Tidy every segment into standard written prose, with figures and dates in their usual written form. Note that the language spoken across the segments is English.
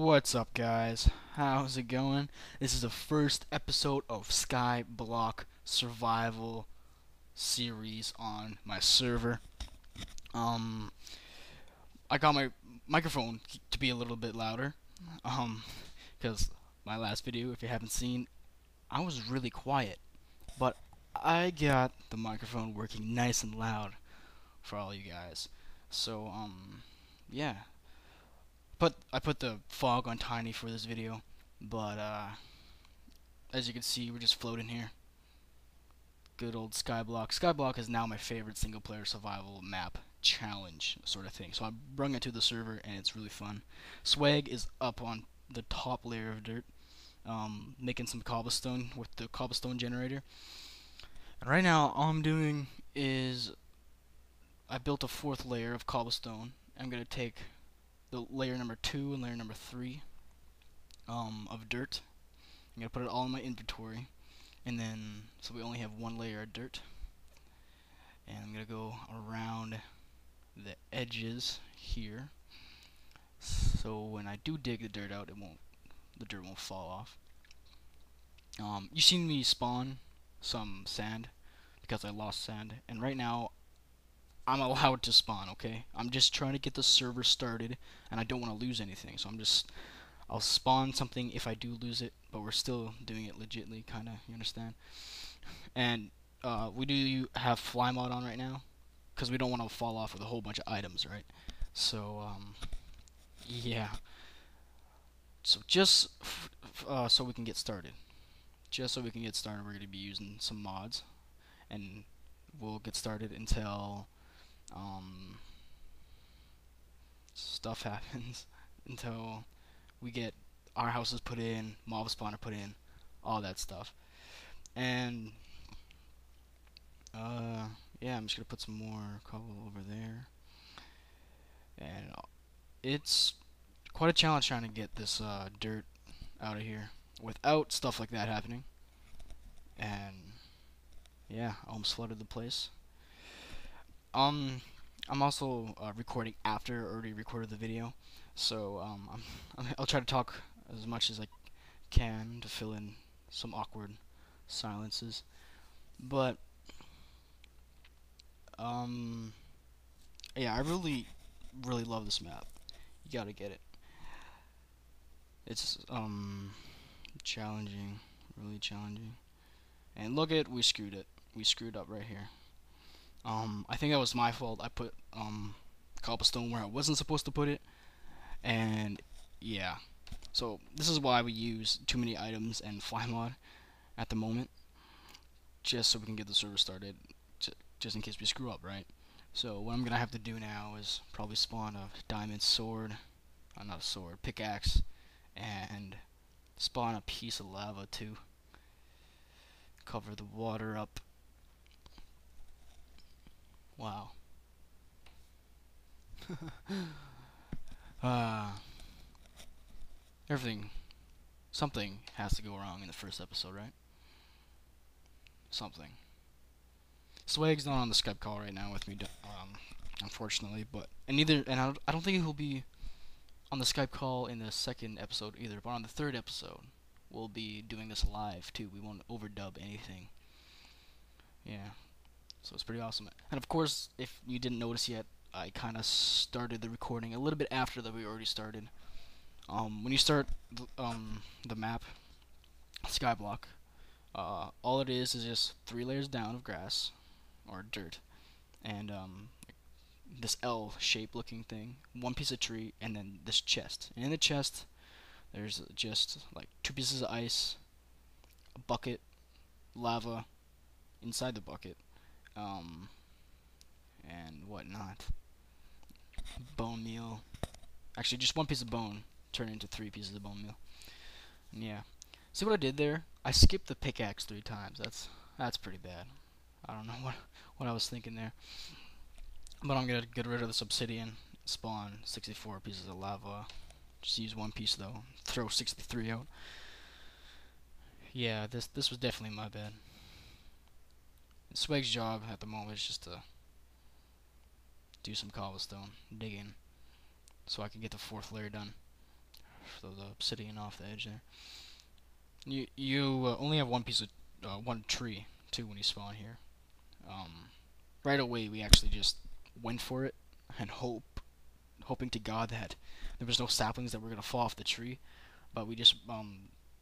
What's up, guys? How's it going? This is the first episode of SkyBlock Survival series on my server. Um, I got my microphone to be a little bit louder, because my last video, if you haven't seen, I was really quiet, but I got the microphone working nice and loud for all you guys. So, yeah. I put the fog on tiny for this video, but as you can see, we're just floating here. Good old SkyBlock. SkyBlock is now my favorite single player survival map challenge sort of thing. So I brung it to the server and it's really fun. Swagg is up on the top layer of dirt, making some cobblestone with the cobblestone generator. And right now, all I'm doing is I built a fourth layer of cobblestone. I'm gonna take the layer number 2 and layer number 3 of dirt. I'm gonna put it all in my inventory, and then so we only have one layer of dirt. And I'm gonna go around the edges here, so when I do dig the dirt out, the dirt won't fall off. You seen me spawn some sand because I lost sand, and right now I'm allowed to spawn, okay? I'm just trying to get the server started, and I don't want to lose anything, so I'll spawn something if I do lose it, but we're still doing it legitly, kinda, you understand? And, we do have fly mod on right now, because we don't want to fall off with a whole bunch of items, right? So, yeah. So so we can get started. Just so we can get started, we're going to be using some mods, and we'll get started until stuff happens, until we get our houses put in, mob spawner put in, all that stuff. And yeah, I'm just gonna put some more cobble over there. And it's quite a challenge trying to get this dirt out of here without stuff like that happening. And yeah, I almost flooded the place. I'm also recording after I already recorded the video, so I'll try to talk as much as I can to fill in some awkward silences. But yeah, I really love this map. You gotta get it. It's challenging, really challenging. And look at, we screwed it. We screwed up right here. I think that was my fault. I put cobblestone where I wasn't supposed to put it, and yeah. So this is why we use too many items and fly mod at the moment, just so we can get the server started, just in case we screw up, right? So what I'm gonna have to do now is probably spawn a diamond sword, not a sword, pickaxe, and spawn a piece of lava too. Cover the water up. Wow. Something has to go wrong in the first episode, right? Something. Swagg's not on the Skype call right now with me, unfortunately, and I don't think he'll be on the Skype call in the second episode either, but on the third episode, we'll be doing this live too. We won't overdub anything. Yeah. So it's pretty awesome. And of course, if you didn't notice yet, I kind of started the recording a little bit after that we already started. When you start the map, SkyBlock, all it is just 3 layers down of grass or dirt, and this L-shaped looking thing, 1 piece of tree, and then this chest. And in the chest, there's just like 2 pieces of ice, a bucket, lava inside the bucket, and whatnot. Bone meal. Actually, just 1 piece of bone turned into 3 pieces of bone meal. And yeah. See what I did there? I skipped the pickaxe 3 times. That's pretty bad. I don't know what I was thinking there. But I'm gonna get rid of this obsidian. Spawn 64 pieces of lava. Just use 1 piece though. Throw 63 out. Yeah, this was definitely my bad. Swagg's job at the moment is just to do some cobblestone digging, so I can get the 4th layer done throw the obsidian off the edge there. You only have one piece of one tree too when you spawn here. Right away we actually just went for it and hoping to God that there was no saplings that were gonna fall off the tree, but we just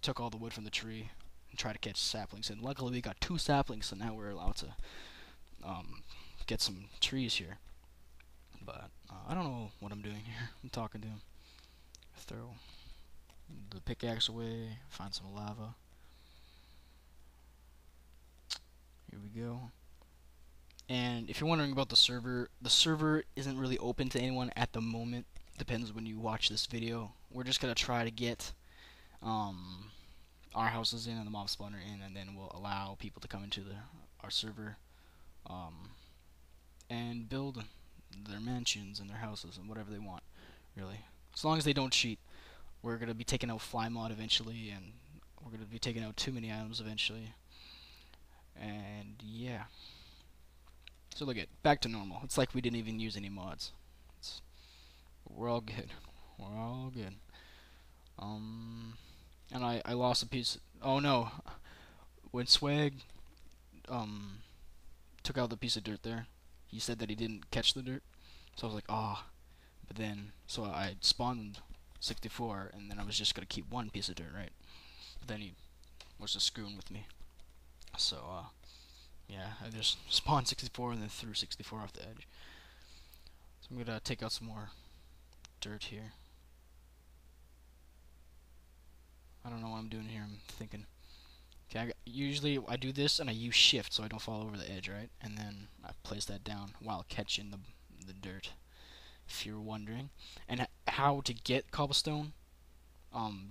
took all the wood from the tree and tried to catch saplings, and luckily we got 2 saplings, so now we're allowed to get some trees here. But I don't know what I'm doing here. I'm talking to him. Throw the pickaxe away, find some lava. Here we go. And if you're wondering about the server isn't really open to anyone at the moment. Depends when you watch this video. We're just gonna try to get our houses in and the mob spawner in, and then we'll allow people to come into our server and build their mansions and their houses and whatever they want, really. As long as they don't cheat. We're gonna be taking out fly mod eventually, and we're gonna be taking out too many items eventually. And yeah. So look at back to normal. It's like we didn't even use any mods. We're all good. We're all good. And I lost a piece. Oh no! When Swagg took out the piece of dirt there, he said that he didn't catch the dirt. So I was like, ah. But then, so I spawned 64, and then I was just gonna keep 1 piece of dirt, right? But then he was just screwing with me. So yeah, I just spawned 64 and then threw 64 off the edge. So I'm gonna take out some more dirt here. I don't know what I'm doing here. I'm thinking. Okay, usually I do this and I use shift so I don't fall over the edge, right? And then I place that down while catching the dirt, if you're wondering. And how to get cobblestone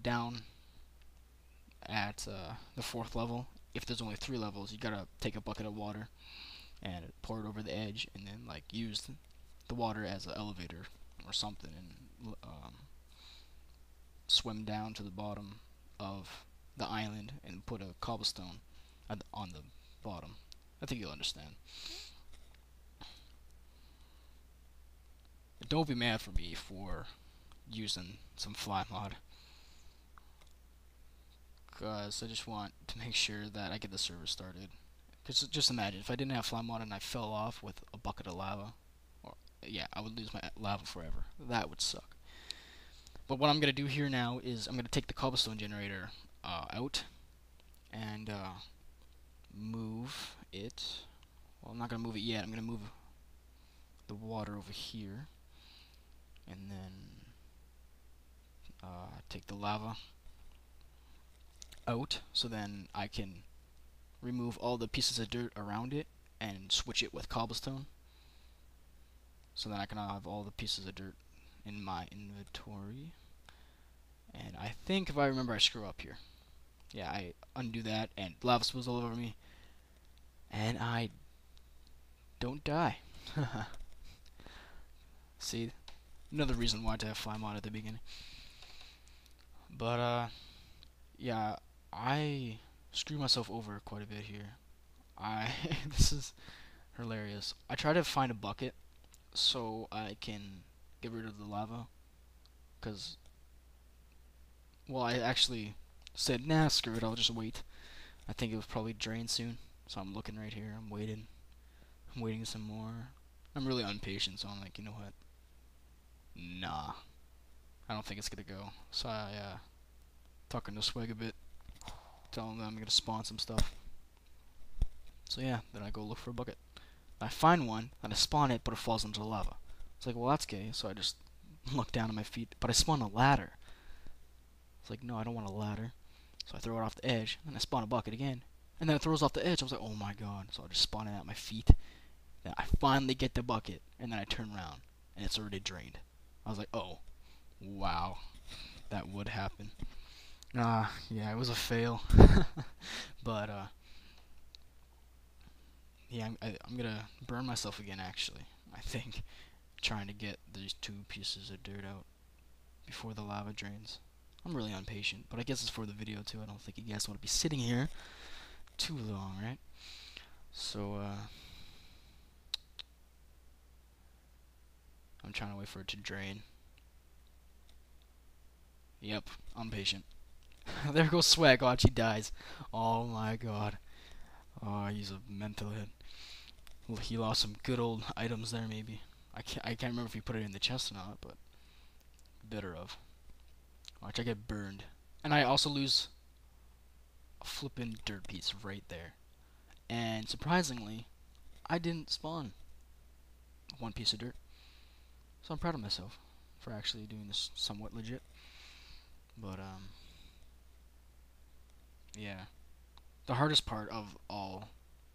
down at the 4th level. If there's only 3 levels, you gotta take a bucket of water and pour it over the edge, and then like use the water as an elevator or something, and swim down to the bottom of the island and put a cobblestone on the bottom. I think you'll understand. Don't be mad for me for using some fly mod, because I just want to make sure that I get the server started. Because just imagine if I didn't have fly mod and I fell off with a bucket of lava, or yeah, I would lose my lava forever. That would suck. But what I'm gonna do here now is I'm gonna take the cobblestone generator out and move it. Well, I'm not gonna move it yet. I'm gonna move the water over here, and then take the lava out, so then I can remove all the pieces of dirt around it and switch it with cobblestone, so then I can have all the pieces of dirt in my inventory. And I think if I remember, I screw up here. Yeah, I undo that and lava spills all over me, and I don't die. See, another reason why to have fly mod at the beginning. But yeah, I screw myself over quite a bit here. This is hilarious. I try to find a bucket so I can get rid of the lava, cause well, I actually said, nah, screw it, I'll just wait. I think it was probably drained soon, so I'm looking right here. I'm waiting. I'm waiting some more. I'm really impatient, so I'm like, you know what? Nah, I don't think it's gonna go. So I talking to Swagg a bit, telling them I'm gonna spawn some stuff. So yeah, then I go look for a bucket. I find one, and I spawn it, but it falls into the lava. It's like, well, that's gay. So I just look down at my feet, but I spawn a ladder. It's like, no, I don't want a ladder. So I throw it off the edge, and I spawn a bucket again, and then it throws off the edge. I was like, oh my god. So I just spawn it at my feet. Then I finally get the bucket, and then I turn around, and it's already drained. I was like, oh, wow, that would happen. Yeah, it was a fail. But yeah, I'm gonna burn myself again, actually. I think, trying to get these 2 pieces of dirt out before the lava drains. I'm really impatient, but I guess it's for the video too. I don't think you guys want to be sitting here too long, right? So I'm trying to wait for it to drain. Yep, I'm patient. There goes Swagg. Watch, he dies. Oh my god. Oh, he's a mental hit. Well, he lost some good old items there, maybe. I can't remember if he put it in the chest or not, but better of. Watch, I get burned. And I also lose a flippin' dirt piece right there. And surprisingly, I didn't spawn one piece of dirt. So I'm proud of myself for actually doing this somewhat legit. But, yeah. The hardest part of all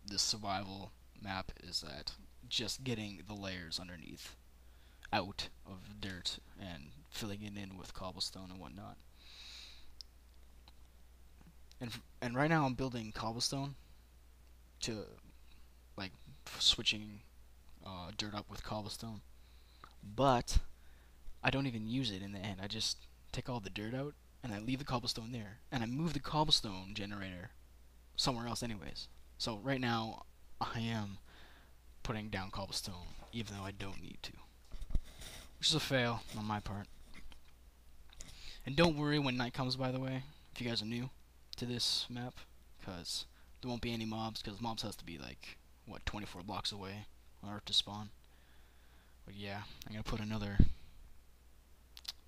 this survival map is that just getting the layers underneath out of dirt and filling it in with cobblestone and whatnot. And right now I'm building cobblestone to like switching dirt up with cobblestone, but I don't even use it in the end. I just take all the dirt out and I leave the cobblestone there, and I move the cobblestone generator somewhere else anyways. So right now I am putting down cobblestone even though I don't need to, which is a fail on my part. And don't worry when night comes, by the way, if you guys are new to this map, because there won't be any mobs, because mobs has to be like, what, 24 blocks away in order to spawn. But yeah, I'm going to put another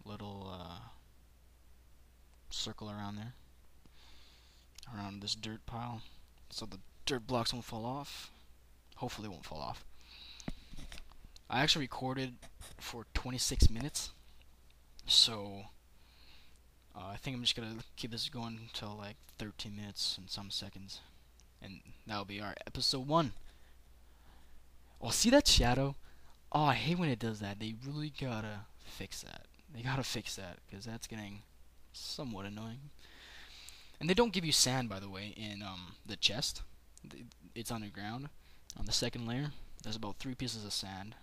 little circle around there, around this dirt pile, so the dirt blocks won't fall off. Hopefully they won't fall off. I actually recorded for 26 minutes, so I think I'm just going to keep this going until like 13 minutes and some seconds. And that'll be our episode 1. Oh, see that shadow? Oh, I hate when it does that. They really gotta fix that. They gotta fix that, because that's getting somewhat annoying. And they don't give you sand, by the way, in the chest. It's underground. On the second layer, there's about 3 pieces of sand.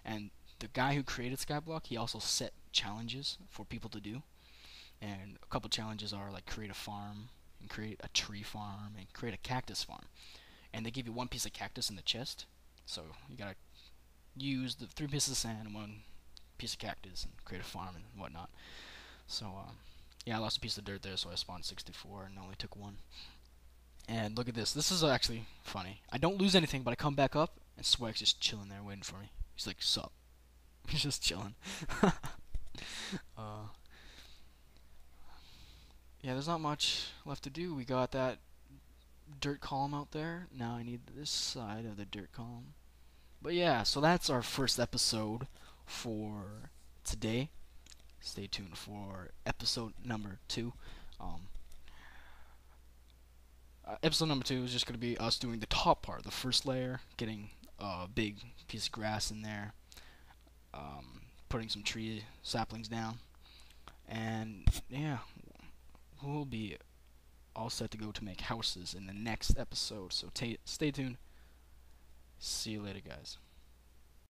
And the guy who created SkyBlock, he also set challenges for people to do. And a couple challenges are like create a farm, and create a tree farm, and create a cactus farm. And they give you 1 piece of cactus in the chest. So you gotta use the 3 pieces of sand and 1 piece of cactus and create a farm and whatnot. So yeah, I lost a piece of dirt there, so I spawned 64 and only took 1. And look at this. This is actually funny. I don't lose anything, but I come back up and Swagg's just chilling there waiting for me. He's like, sup? He's just chilling. Yeah, there's not much left to do. We got that dirt column out there. Now I need this side of the dirt column. But yeah, so that's our first episode for today. Stay tuned for episode number 2. Episode number 2 is just going to be us doing the top part, the first layer, getting a big piece of grass in there, putting some tree saplings down, and yeah, we'll be all set to go to make houses in the next episode. So stay tuned. See you later, guys.